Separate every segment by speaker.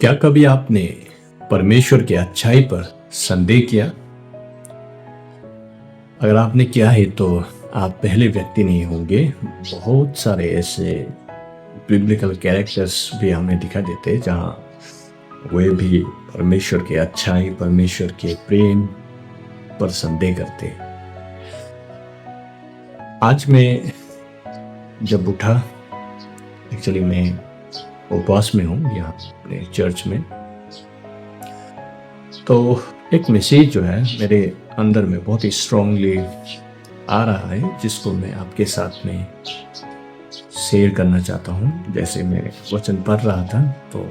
Speaker 1: क्या कभी आपने परमेश्वर की अच्छाई पर संदेह किया? अगर आपने किया है तो आप पहले व्यक्ति नहीं होंगे। बहुत सारे ऐसे बिब्लिकल कैरेक्टर्स भी हमें दिखा देते हैं जहाँ वे भी परमेश्वर की अच्छाई, परमेश्वर के प्रेम पर संदेह करते हैं। आज मैं जब उठा, एक्चुअली मैं उपवास में हूँ यहाँ अपने चर्च में, तो एक मैसेज जो है मेरे अंदर में बहुत ही स्ट्रांगली आ रहा है, जिसको मैं आपके साथ में शेयर करना चाहता हूँ। जैसे मैं वचन पढ़ रहा था तो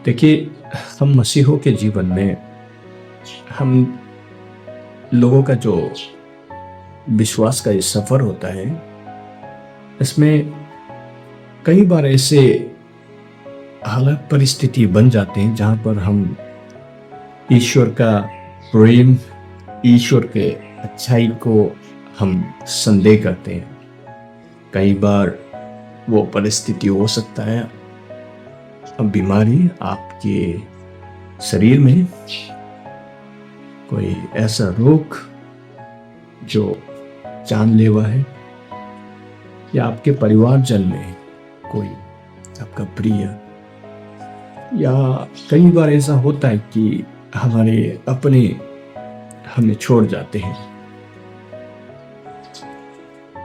Speaker 1: देखिए, हम मसीहों के जीवन में हम लोगों का जो विश्वास का ये सफर होता है, इसमें कई बार ऐसे हालात परिस्थिति बन जाते हैं जहाँ पर हम ईश्वर का प्रेम, ईश्वर के अच्छाई को हम संदेह करते हैं। कई बार वो परिस्थिति हो सकता है, अब बीमारी आपके शरीर में, कोई ऐसा रोग जो जानलेवा है, या आपके परिवारजन में कोई आपका प्रिय, या कई बार ऐसा होता है कि हमारे अपने हमें छोड़ जाते हैं,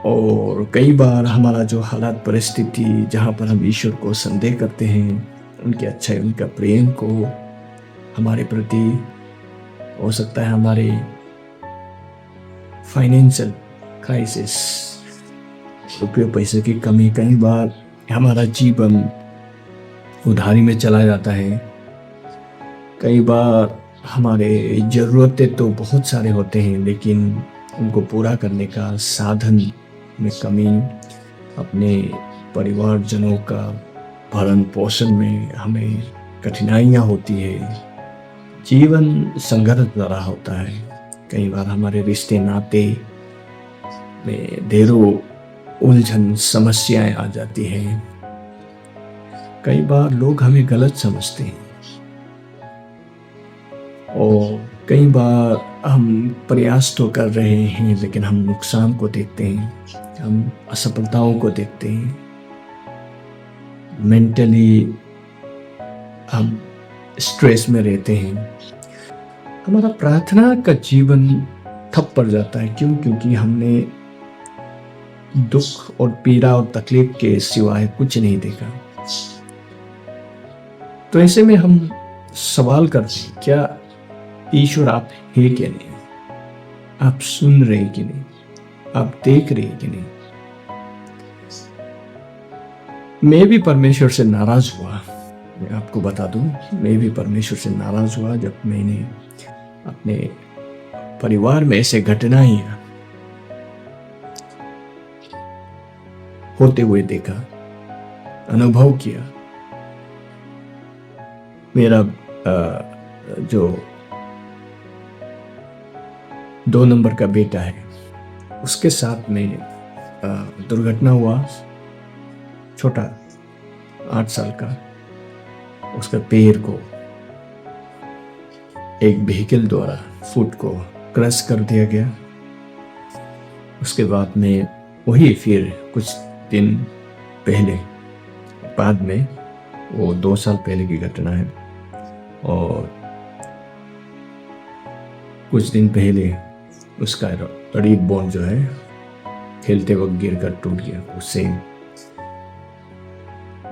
Speaker 1: और कई बार हमारा जो हालात परिस्थिति जहाँ पर हम ईश्वर को संदेह करते हैं, उनकी अच्छाई, उनका प्रेम को हमारे प्रति, हो सकता है हमारे फाइनेंशियल क्राइसिस, रुपये पैसे की कमी, कई बार हमारा जीवन उधारी में चला जाता है। कई बार हमारे ज़रूरतें तो बहुत सारे होते हैं, लेकिन उनको पूरा करने का साधन में कमी, अपने परिवारजनों का भरण पोषण में हमें कठिनाइयाँ होती है, जीवन संघर्ष भरा होता है। कई बार हमारे रिश्ते नाते में ढेरों उलझन समस्याएं आ जाती हैं। कई बार लोग हमें गलत समझते हैं, और कई बार हम प्रयास तो कर रहे हैं लेकिन हम नुकसान को देखते हैं, हम असफलताओं को देखते हैं। मेंटली हम स्ट्रेस में रहते हैं। हमारा प्रार्थना का जीवन ठप पड़ जाता है। क्यों? क्योंकि हमने दुख और पीड़ा और तकलीफ के सिवाय कुछ नहीं देखा। तो ऐसे में हम सवाल करते हैं, क्या ईश्वर आप है कि नहीं? आप सुन रहे कि नहीं? आप देख रहे कि नहीं? मैं भी परमेश्वर से नाराज हुआ। मैं आपको बता दूं, मैं भी परमेश्वर से नाराज हुआ जब मैंने अपने परिवार में ऐसे घटनाएं होते हुए देखा, अनुभव किया। मेरा जो 2 नंबर का बेटा है, उसके साथ में दुर्घटना हुआ। छोटा 8 साल का, उसका पैर को एक व्हीकल द्वारा फुट को क्रश कर दिया गया। उसके बाद में वही फिर कुछ दिन पहले, बाद में, वो 2 साल पहले की घटना है, और कुछ दिन पहले उसका रीढ़ बोन जो है खेलते वक्त गिरकर टूट गया उससे।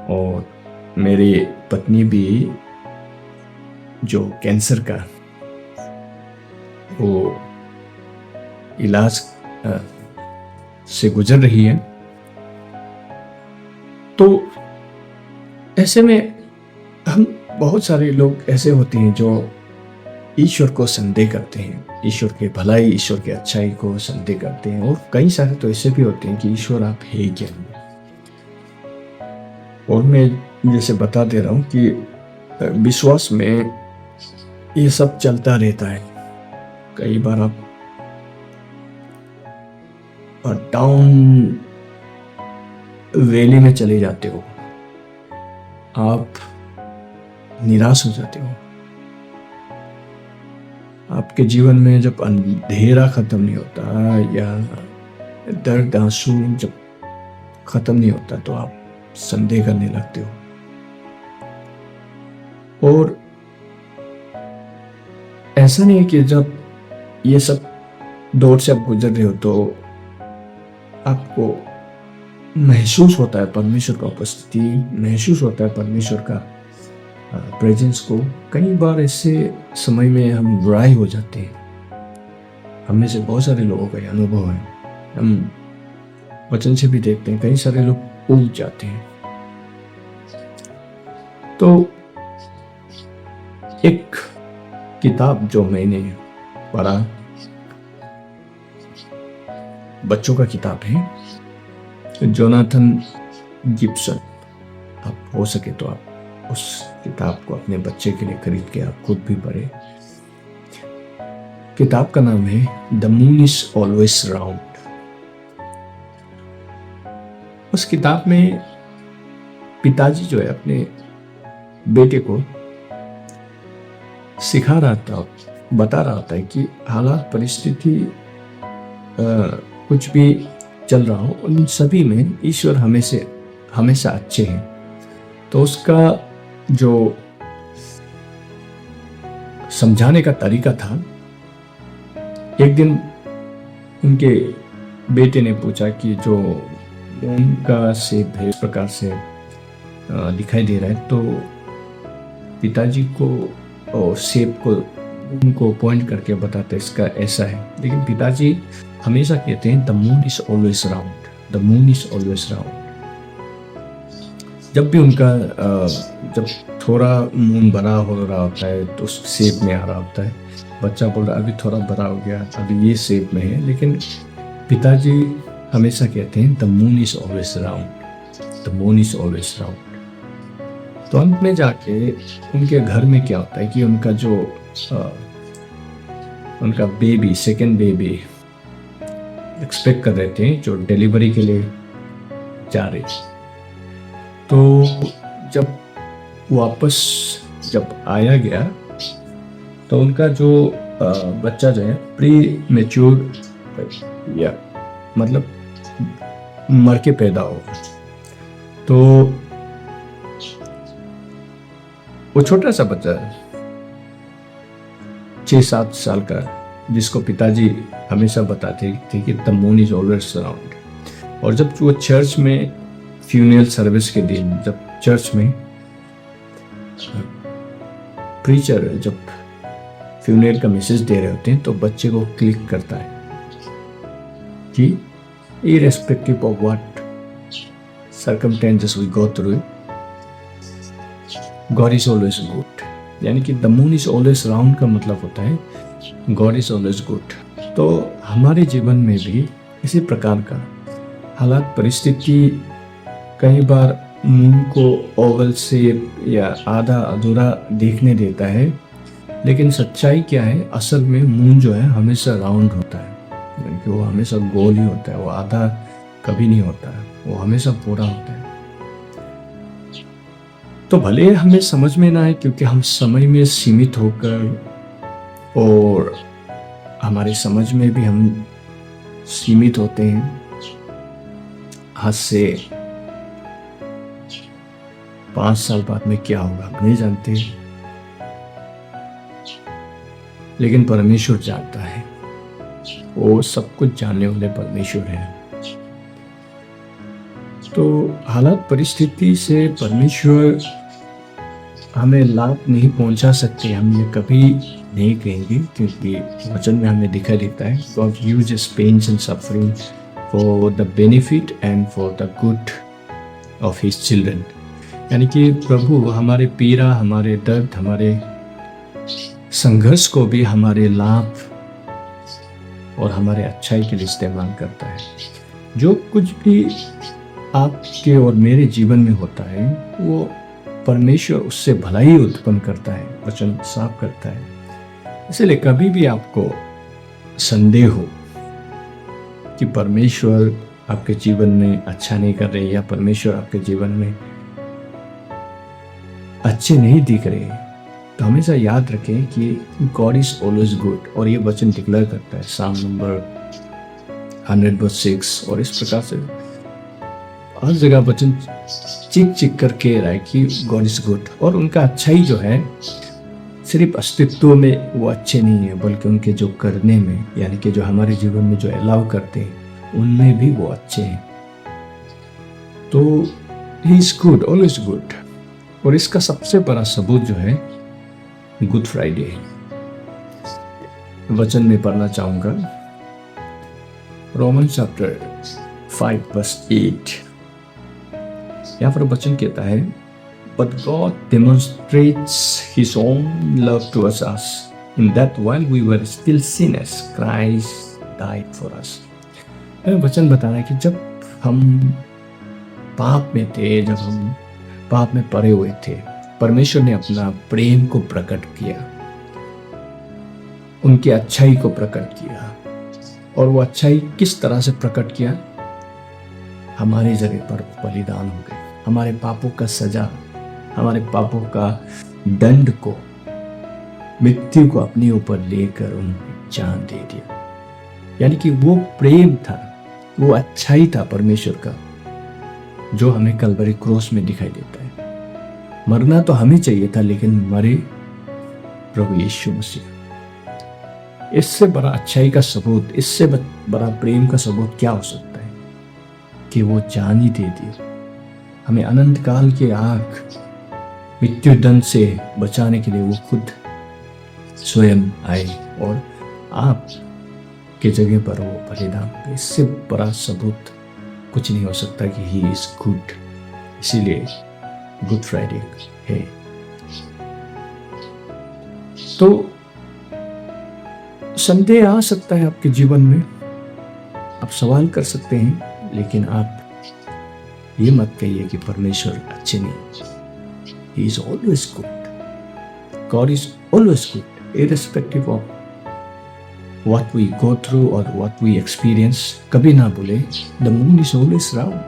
Speaker 1: और मेरी पत्नी भी जो कैंसर का वो इलाज से गुजर रही है। तो ऐसे में हम बहुत सारे लोग ऐसे होते हैं जो ईश्वर को संदेह करते हैं, ईश्वर के भलाई, ईश्वर के अच्छाई को संदेह करते हैं। और कई सारे तो ऐसे भी होते हैं कि ईश्वर आप है क्या? और मैं जैसे बता दे रहा हूँ कि विश्वास में ये सब चलता रहता है। कई बार आप डाउन वैली में चले जाते हो, आप निराश हो जाते हो। आपके जीवन में जब अंधेरा खत्म नहीं होता या दर्द आंसू जब खत्म नहीं होता तो आप संदेह करने लगते हो। और ऐसा नहीं है कि जब ये सब दौर से आप गुजर रहे हो तो आपको महसूस होता है परमेश्वर का उपस्थिति, महसूस होता है परमेश्वर का प्रेजेंस को। कई बार ऐसे समय में हम बुराई हो जाते हैं। हम में से बहुत सारे लोगों का यह अनुभव है। हम वचन से भी देखते हैं कई सारे लोग उब जाते हैं। तो एक किताब जो मैंने पढ़ा, बच्चों का किताब है, जोनाथन गिब्सन। आप हो सके तो आप उस किताब को अपने बच्चे के लिए खरीद के आप खुद भी पढ़े। किताब का नाम है the moon is always round. उस किताब में पिताजी जो है अपने बेटे को सिखा रहा था, बता रहा था कि हालात परिस्थिति कुछ भी चल रहा हो, उन सभी में ईश्वर हमेशा अच्छे हैं। तो उसका जो समझाने का तरीका था, एक दिन उनके बेटे ने पूछा कि जो उनका सेब है इस प्रकार से दिखाई दे रहा है, तो पिताजी को सेब को उनको पॉइंट करके बताते इसका ऐसा है। लेकिन पिताजी हमेशा कहते हैं the moon is always round, the moon is always round. जब भी उनका जब थोड़ा मून बड़ा हो रहा होता है तो सेब में आ रहा होता है, बच्चा बोल रहा अभी थोड़ा बड़ा हो गया, अभी ये सेब में है। लेकिन पिताजी हमेशा कहते हैं the moon is always round, the moon is always round. तो अंत में जाके उनके घर में क्या होता है कि उनका जो उनका बेबी, सेकेंड बेबी एक्सपेक्ट कर रहे थे, जो डिलीवरी के लिए जा रहे थे। तो जब वापस जब आया गया तो उनका जो बच्चा जो है प्री मैच्योर या मतलब मर के पैदा हो। तो वो छोटा सा बच्चा 6-7 साल का, जिसको पिताजी हमेशा बताते थे कि the moon is always round. और जब वो चर्च में फ्यूनरल सर्विस के दिन, जब चर्च में प्रीचर जब फ्यूनरल का मैसेज दे रहे होते हैं तो बच्चे को क्लिक करता है कि irrespective of what circumstances we go through, God is always good. यानी कि the moon is always round का मतलब होता है गॉड इज ऑलवेज गुड। तो हमारे जीवन में भी इसी प्रकार का हालात परिस्थिति कई बार मून को ओवल शेप या आधा अधूरा देखने देता है, लेकिन सच्चाई क्या है, असल में मून जो है हमेशा राउंड होता है। यानी कि वो हमेशा गोल ही होता है, वो आधा कभी नहीं होता है, वो हमेशा पूरा होता है। तो भले हमें समझ में ना आए, क्योंकि हम समय में सीमित होकर और हमारी समझ में भी हम सीमित होते हैं। आज से 5 साल बाद में क्या होगा हम नहीं जानते, लेकिन परमेश्वर जानता है। वो सब कुछ जानने वाले परमेश्वर है। तो हालात परिस्थिति से परमेश्वर हमें लाभ नहीं पहुंचा सकते, हम ये कभी नहीं कहेंगे, क्योंकि वचन में हमें दिखाई देता है God uses pains and suffering for the benefit and for the good of his children. यानी कि प्रभु हमारे पीड़ा, हमारे दर्द, हमारे संघर्ष को भी हमारे लाभ और हमारे अच्छाई के लिए इस्तेमाल करता है। जो कुछ भी आपके और मेरे जीवन में होता है वो परमेश्वर उससे भलाई उत्पन्न करता है, वचन साफ करता है। इसलिए कभी भी आपको संदेह हो कि परमेश्वर आपके जीवन में अच्छा नहीं कर रहे या परमेश्वर आपके जीवन में अच्छे नहीं दिख रहे, तो हमेशा याद रखें कि गॉड इज ऑलवेज गुड, और ये वचन डिक्लेयर करता है साम नंबर 100:6। और इस प्रकार से हर जगह वचन चिक चिक करके रहा है कि गॉड इज गुड, और उनका अच्छाई जो है सिर्फ अस्तित्व में वो अच्छे नहीं है, बल्कि उनके जो करने में, यानी कि जो हमारे जीवन में जो अलाउ करते हैं उनमें भी वो अच्छे हैं। तो he is good, always good. और इसका सबसे बड़ा सबूत जो है गुड फ्राइडे है। वचन में पढ़ना चाहूंगा, रोमन चैप्टर 5:8। यहाँ पर वचन कहता है, But God demonstrates His own love towards us, in that while we were still sinners, Christ died for us. वचन बता रहा है कि जब हम पाप में थे, जब हम पाप में पड़े हुए थे, परमेश्वर ने अपना प्रेम को प्रकट किया, उनकी अच्छाई को प्रकट किया। और वो अच्छाई किस तरह से प्रकट किया? हमारी जगह पर बलिदान हो गए, हमारे पापों का सजा, हमारे पापों का दंड को, मृत्यु को अपने ऊपर लेकर उन्होंने जान दे दिया। यानी कि वो प्रेम था, वो अच्छाई था परमेश्वर का, जो हमें कलवरी क्रॉस में दिखाई देता है। मरना तो हमें चाहिए था, लेकिन मरे प्रभु यीशु मसीह। इससे बड़ा अच्छाई का सबूत, इससे बड़ा प्रेम का सबूत क्या हो सकता है कि वो जान ही दे दी, हमें अनंत काल की आग, मृत्यु दंड से बचाने के लिए वो खुद स्वयं आए और आप के जगह पर वो बलिदान। इससे बड़ा सबूत कुछ नहीं हो सकता कि ही इज गुड। इसीलिए गुड फ्राइडे है। तो संदेह आ सकता है आपके जीवन में, आप सवाल कर सकते हैं, लेकिन आप ये मत कहिए कि परमेश्वर अच्छे नहीं। He is always good. God is always good, irrespective of what we go through or what we experience. कभी ना भूले, the moon is always round.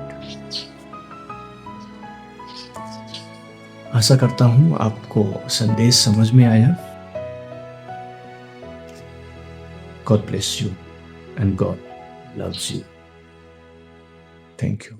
Speaker 1: आशा करता हूं आपको संदेश समझ में आया। God bless you and God loves you. Thank you.